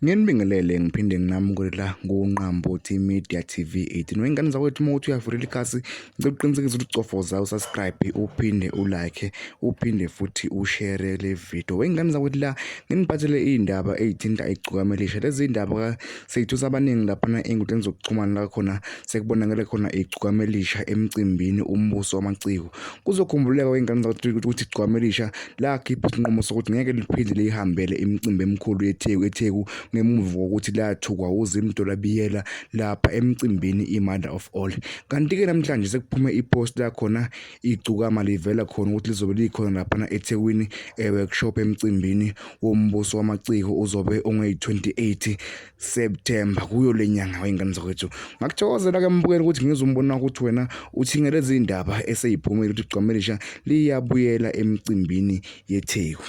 Nginibingelele ngiphinde nginamukele la kuNqambothi Media TV 18. Wengane zakwethu uma uthi uyavula ikhasi ngicela uqinisekise ukuthi ucofoza usubscribe uphinde ulike uphinde futhi ushare le video. Wengane zakwethu la nginiphathele izindaba ezithinta igcukamelisha. Lezi indaba seyithusa abaningi lapha ey'nkundleni zokuxhumana la khona sekubonakala khona igcukamelisha emcimbini umbuso wamaciko. Kuzokhumbuleka wengane zakwethu ukuthi igcukamelisha lakhipha isinqumo sokuthi ngeke liphinde lihambele imicimbi emikhulu yeTheku ngemuva kokuthi lathukwa uZimdo Labiyela lapha emcimbini iMother of All. Kanti-ke namhlanje sekuphume ipost lakhona igcukama livela khona ukuthi lizobe likhona lapha eThekwini workshop emcimbini wombuso wamaciko uzobe onge-28 September kuyo lenyanga wengane zakwethu. Ngakuthokozela-ke mbukeli ukuthi ngizombona ukuthi wena uthi ngelezi indaba eseyiphumile ukuthi igcukamelisha liyabuyela emcimbini yeTheku.